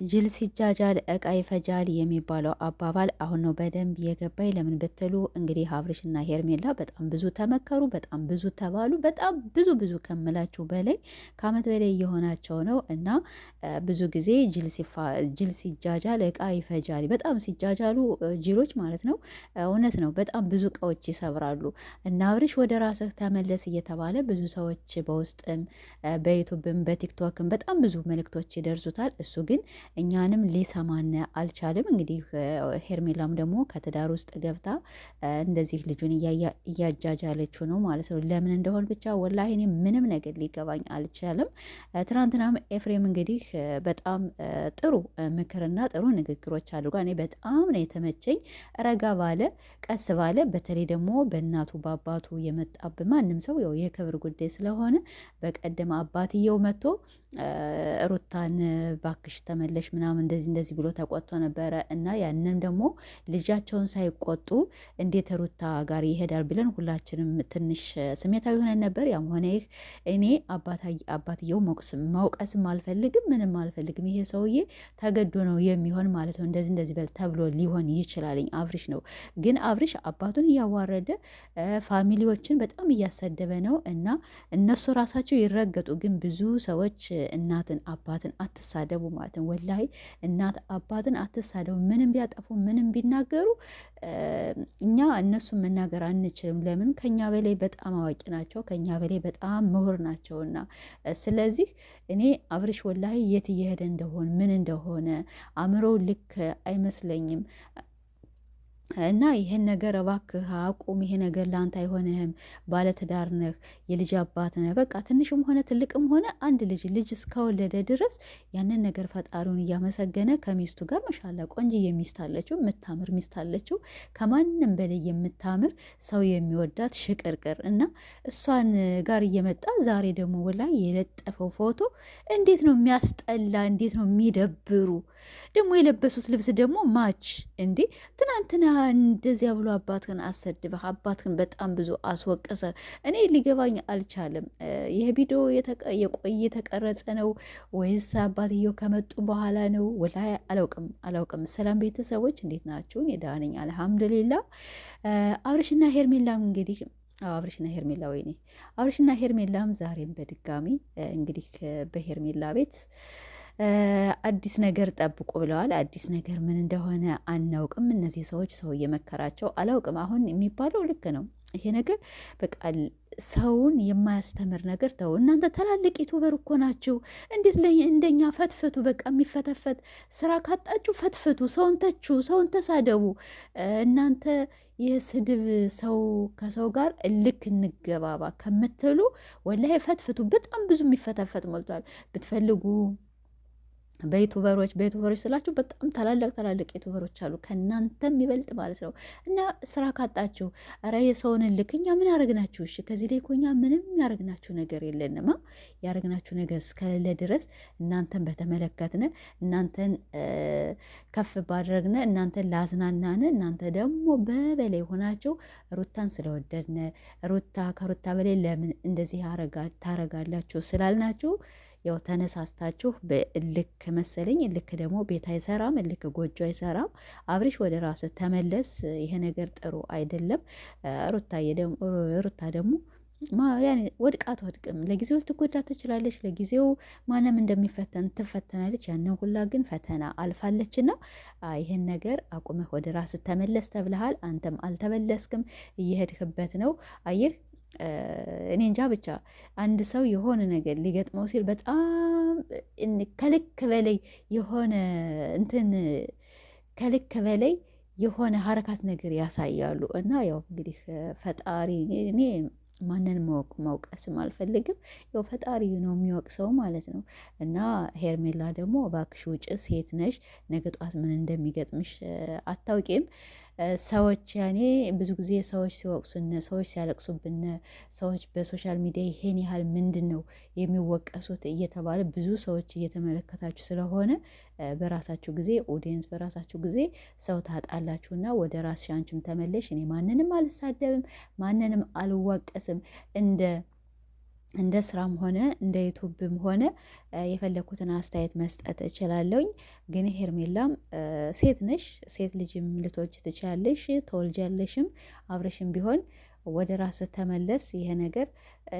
ጅል ሲጃጃል እቃ ይፈጃል የሚባለው አባባል አሁን ነው በደንብ የገባኝ። ለምን ብትሉ እንግዲህ አብርሽና ሄርሜላ በጣም ብዙ ተመከሩ፣ በጣም ብዙ ተባሉ፣ በጣም ብዙ ከምላችሁ በላይ ከአመት በላይ እየሆናቸው ነው እና ብዙ ጊዜ ጅል ሲጃጃል እቃ ይፈጃል። በጣም ሲጃጃሉ ጅሎች ማለት ነው። እውነት ነው። በጣም ብዙ እቃዎች ይሰብራሉ እና አብርሽ ወደ ራስህ ተመለስ እየተባለ ብዙ ሰዎች በውስጥም በዩቱብም በቲክቶክም በጣም ብዙ መልእክቶች ይደርሱታል። እሱ ግን እኛንም ሊሰማን አልቻልም። እንግዲህ ሄርሜላም ደግሞ ከትዳር ውስጥ ገብታ እንደዚህ ልጁን እያጃጃለችው ነው ማለት ነው። ለምን እንደሆን ብቻ ወላሂ እኔ ምንም ነገር ሊገባኝ አልቻልም። ትናንትናም ኤፍሬም እንግዲህ በጣም ጥሩ ምክርና ጥሩ ንግግሮች አድርጓል። እኔ በጣም ነው የተመቸኝ። ረጋ ባለ ቀስ ባለ በተለይ ደግሞ በእናቱ በአባቱ የመጣብ ማንም ሰው ያው የክብር ጉዳይ ስለሆነ በቀደም አባትየው መጥቶ ሩታን ባክሽ ተመለሽ ምናምን እንደዚህ ብሎ ተቆጥቶ ነበረ እና ያንን ደግሞ ልጃቸውን ሳይቆጡ እንዴት ሩታ ጋር ይሄዳል ብለን ሁላችንም ትንሽ ስሜታዊ ሆነን ነበር። ያም ሆነ ይህ እኔ አባትየው መውቀስም አልፈልግም፣ ምንም አልፈልግም። ይሄ ሰውዬ ተገዶ ነው የሚሆን ማለት ነው። እንደዚህ በል ተብሎ ሊሆን ይችላልኝ። አብርሽ ነው ግን አብርሽ አባቱን እያዋረደ ፋሚሊዎችን በጣም እያሰደበ ነው እና እነሱ ራሳቸው ይረገጡ። ግን ብዙ ሰዎች እናትን አባትን አትሳደቡ ማለት ነው። ወላሂ እናት አባትን አትሳደቡ። ምንም ቢያጠፉ ምንም ቢናገሩ እኛ እነሱን መናገር አንችልም። ለምን? ከኛ በላይ በጣም አዋቂ ናቸው፣ ከኛ በላይ በጣም ምሁር ናቸውና። ስለዚህ እኔ አብርሽ ወላሂ የት እየሄደ እንደሆን ምን እንደሆነ አእምሮው ልክ አይመስለኝም። እና ይሄን ነገር እባክህ አቁም። ይሄ ነገር ለአንተ አይሆንህም። ባለትዳር ነህ፣ የልጅ አባት ነህ። በቃ ትንሽም ሆነ ትልቅም ሆነ አንድ ልጅ እስከወለደ ድረስ ያንን ነገር ፈጣሪውን እያመሰገነ ከሚስቱ ጋር መሻላ ቆንጅዬ ሚስት አለችው፣ የምታምር ሚስት አለችው፣ ከማንም በላይ የምታምር ሰው የሚወዳት ሽቅርቅር እና እሷን ጋር እየመጣ ዛሬ ደግሞ ወላሂ የለጠፈው ፎቶ እንዴት ነው የሚያስጠላ! እንዴት ነው የሚደብሩ! ደግሞ የለበሱት ልብስ ደግሞ ማች እንዴ! ትናንትና እንደዚያ ብሎ አባትህን አሰድበህ አባትህን በጣም ብዙ አስወቀሰ። እኔ ሊገባኝ አልቻለም። ይህ ቪዲዮ የቆየ የተቀረጸ ነው ወይስ አባትየው ከመጡ በኋላ ነው? ወላሂ አላውቅም። ሰላም ቤተሰቦች እንዴት ናችሁ? እኔ ደህና ነኝ አልሐምዱሊላ። አብርሽና ሄርሜላም እንግዲህ አብርሽና ሄርሜላም ዛሬም በድጋሚ እንግዲህ በሄርሜላ ቤት አዲስ ነገር ጠብቁ ብለዋል። አዲስ ነገር ምን እንደሆነ አናውቅም። እነዚህ ሰዎች ሰው እየመከራቸው አላውቅም። አሁን የሚባለው ልክ ነው። ይሄ ነገር በቃ ሰውን የማያስተምር ነገር ተው። እናንተ ትላልቅ ዩቱበር እኮ ናችሁ። እንዴት እንደኛ ፈትፍቱ። በቃ የሚፈተፈት ስራ ካጣችሁ ፈትፍቱ። ሰውን ተቹ፣ ሰውን ተሳደቡ። እናንተ የስድብ ሰው ከሰው ጋር እልክ እንገባባ ከምትሉ ወላሂ ፈትፍቱ። በጣም ብዙ የሚፈተፈት ሞልቷል። ብትፈልጉ በዩቱበሮች ስላችሁ በጣም ታላላቅ ዩቱበሮች አሉ፣ ከእናንተም ይበልጥ ማለት ነው። እና ስራ ካጣችሁ ኧረ የሰውን ልክ እኛ ምን ያደረግናችሁ? እሺ ከዚህ ላይ እኮ እኛ ምንም ያደረግናችሁ ነገር የለንማ። ያደረግናችሁ ነገር እስከሌለ ድረስ እናንተን በተመለከትነ፣ እናንተን ከፍ ባድረግነ፣ እናንተን ላዝናናነ፣ እናንተ ደግሞ በበላይ ሆናችሁ ሩታን ስለወደድነ ከሩታ በላይ ለምን እንደዚህ ታረጋላችሁ ስላልናችሁ ያው ተነሳስታችሁ በልክ መሰለኝ። ልክ ደግሞ ቤት አይሰራም፣ ልክ ጎጆ አይሰራም። አብርሽ ወደ ራስ ተመለስ። ይሄ ነገር ጥሩ አይደለም። ሩታ ደግሞ ያኔ ወድቃ አትወድቅም። ለጊዜው ልትጎዳ ትችላለች። ለጊዜው ማንም እንደሚፈተን ትፈተናለች። ያንን ሁላ ግን ፈተና አልፋለችና ይህን ነገር አቁመህ ወደ ራስ ተመለስ ተብለሃል። አንተም አልተመለስክም፣ እየሄድክበት ነው። አየህ እኔ እንጃ ብቻ አንድ ሰው የሆነ ነገር ሊገጥመው ሲል በጣም ከልክ በላይ የሆነ ከልክ በላይ የሆነ ሀረካት ነገር ያሳያሉ። እና ያው እንግዲህ ፈጣሪ እኔ ማንን መውቀስም አልፈልግም። ያው ፈጣሪ ነው የሚወቅሰው ማለት ነው። እና ሄርሜላ ደግሞ እባክሽ ውጭ፣ ሴት ነሽ፣ ነገ ጧት ምን እንደሚገጥምሽ አታውቂም። ሰዎች ያኔ ብዙ ጊዜ ሰዎች ሲወቅሱን፣ ሰዎች ሲያለቅሱብን፣ ሰዎች በሶሻል ሚዲያ ይሄን ያህል ምንድን ነው የሚወቀሱት እየተባለ ብዙ ሰዎች እየተመለከታችሁ ስለሆነ በራሳችሁ ጊዜ ኦዲየንስ በራሳችሁ ጊዜ ሰው ታጣላችሁና ወደ ራስሽ አንቺም ተመለሽ። እኔ ማንንም አልሳደብም፣ ማንንም አልዋቀስም። እንደ ስራም ሆነ እንደ ዩቱብም ሆነ የፈለኩትን አስተያየት መስጠት እችላለሁኝ። ግን ሄርሜላም ሴት ነሽ፣ ሴት ልጅም ልትወልጂ ትችያለሽ፣ ትወልጃለሽም። አብረሽም ቢሆን ወደ ራስህ ተመለስ። ይሄ ነገር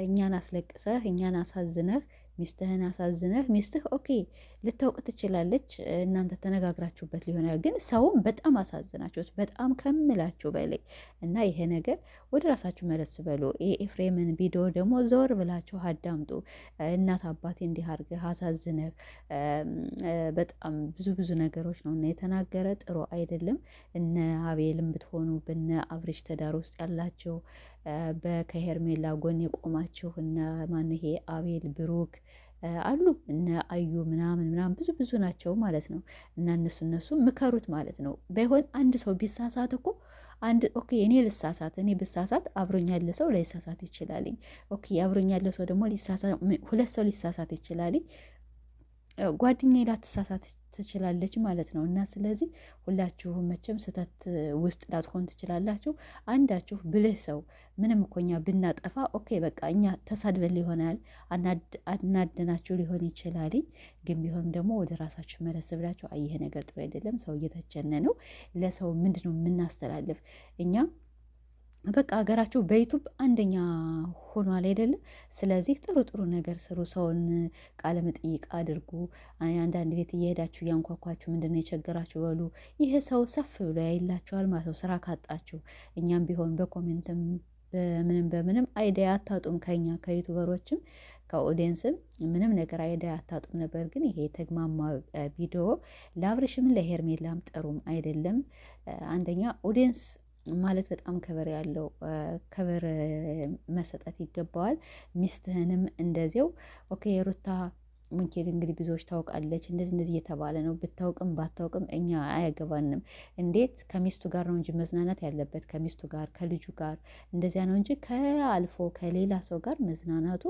እኛን አስለቅሰህ እኛን አሳዝነህ ሚስትህን አሳዝነህ ሚስትህ ኦኬ ልታውቅ ትችላለች፣ እናንተ ተነጋግራችሁበት ሊሆናል። ግን ሰውም በጣም አሳዝናችሁት በጣም ከምላችሁ በላይ እና ይሄ ነገር ወደ ራሳችሁ መለስ በሉ። የኤፍሬምን ቪዲዮ ደግሞ ዘወር ብላችሁ አዳምጡ። እናት አባቴ እንዲህ አድርገህ አሳዝነህ በጣም ብዙ ብዙ ነገሮች ነው እና የተናገረ ጥሩ አይደለም። እነ አቤልም ብትሆኑ በነ አብርሽ ትዳር ውስጥ ያላቸው ከሄርሜላ ጎን የቆማችሁ እነ ማን ይሄ አቤል ብሩክ አሉ እነ አዩ ምናምን ምናምን ብዙ ብዙ ናቸው ማለት ነው። እና እነሱ ምከሩት ማለት ነው። ባይሆን አንድ ሰው ቢሳሳት እኮ አንድ ኦኬ እኔ ልሳሳት እኔ ብሳሳት አብሮኝ ያለ ሰው ላይሳሳት ይችላልኝ። ኦኬ አብሮኝ ያለ ሰው ደግሞ ሊሳሳት ሁለት ሰው ሊሳሳት ይችላልኝ። ጓደኛዬ ላትሳሳት ትችላለች ማለት ነው። እና ስለዚህ ሁላችሁም መቼም ስህተት ውስጥ ላትሆን ትችላላችሁ። አንዳችሁ ብልህ ሰው ምንም እኮ እኛ ብናጠፋ ኦኬ በቃ እኛ ተሳድበን ሊሆናል አናደናችሁ ሊሆን ይችላል። ግን ቢሆንም ደግሞ ወደ ራሳችሁ መለስ ብላችሁ ይሄ ነገር ጥሩ አይደለም፣ ሰው እየተቸነ ነው፣ ለሰው ምንድን ነው የምናስተላልፍ እኛ በቃ ሀገራችሁ በዩቱብ አንደኛ ሆኗል አይደለም። ስለዚህ ጥሩ ጥሩ ነገር ስሩ፣ ሰውን ቃለ መጠይቅ አድርጉ። አንዳንድ ቤት እየሄዳችሁ እያንኳኳችሁ ምንድን ነው የቸገራችሁ በሉ። ይህ ሰው ሰፍ ብሎ ያይላችኋል ማለት ነው፣ ስራ ካጣችሁ። እኛም ቢሆን በኮሜንትም በምንም አይዲያ አታጡም፣ ከኛ ከዩቱበሮችም ከኦዲየንስም ምንም ነገር አይዲያ አታጡም ነበር። ግን ይሄ የተግማማ ቪዲዮ ለአብርሽም ለሄርሜላም ጥሩም አይደለም። አንደኛ ኦዲየንስ ማለት በጣም ከበር ያለው ከበር መሰጠት ይገባዋል። ሚስትህንም እንደዚው ኦኬ ሩታ ሙንኬድ እንግዲህ ብዙዎች ታውቃለች እንደዚህ እየተባለ ነው። ብታውቅም ባታውቅም እኛ አያገባንም። እንዴት ከሚስቱ ጋር ነው እንጂ መዝናናት ያለበት ከሚስቱ ጋር ከልጁ ጋር እንደዚያ ነው እንጂ ከአልፎ ከሌላ ሰው ጋር መዝናናቱ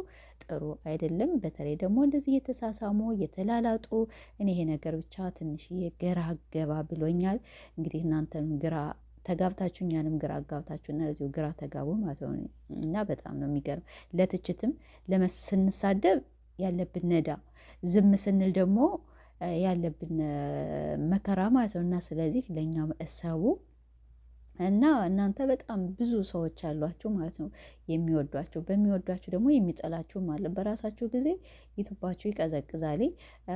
ጥሩ አይደለም። በተለይ ደግሞ እንደዚህ እየተሳሳሙ እየተላላጡ እኔ ይሄ ነገር ብቻ ትንሽ ግራ ገባ ብሎኛል። እንግዲህ እናንተም ግራ ተጋብታችሁ እኛንም ግራ አጋብታችሁ እና ለዚሁ ግራ ተጋቡ ማለት ነው። እና በጣም ነው የሚገርም። ለትችትም ስንሳደብ ያለብን ነዳ፣ ዝም ስንል ደግሞ ያለብን መከራ ማለት ነው። እና ስለዚህ ለእኛም እሰቡ እና እናንተ በጣም ብዙ ሰዎች አሏችሁ ማለት ነው የሚወዷቸው። በሚወዷችሁ ደግሞ የሚጠላችሁም አለ። በራሳችሁ ጊዜ ዩቱባችሁ ይቀዘቅዛል።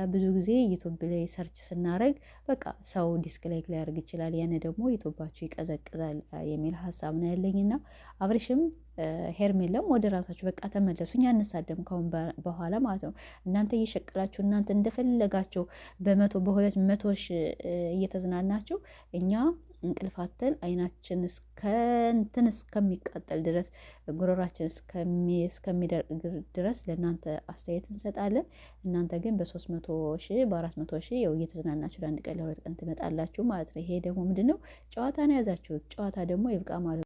ብዙ ጊዜ ዩቱብ ላይ ሰርች ስናደርግ በቃ ሰው ዲስክላይክ ሊያደርግ ይችላል። ያን ደግሞ ዩቱባችሁ ይቀዘቅዛል የሚል ሀሳብ ነው ያለኝና አብርሽም ሄርሜላም ወደ ራሳችሁ በቃ ተመለሱ። እኛ እንሳደም ካሁን በኋላ ማለት ነው። እናንተ እየሸቀላችሁ እናንተ እንደፈለጋችሁ በሁለት መቶ ሺህ እየተዝናናችሁ እኛ እንቅልፋተን አይናችን እስከንትን እስከሚቃጠል ድረስ ጉሮራችን እስከሚደርቅ ድረስ ለእናንተ አስተያየት እንሰጣለን። እናንተ ግን በ300 ሺህ በ400 ሺህ ያው እየተዝናናችሁ ለአንድ ቀን ለሁለት ቀን ትመጣላችሁ ማለት ነው። ይሄ ደግሞ ምንድን ነው? ጨዋታ ነው ያዛችሁት። ጨዋታ ደግሞ ይብቃ ማለት ነው።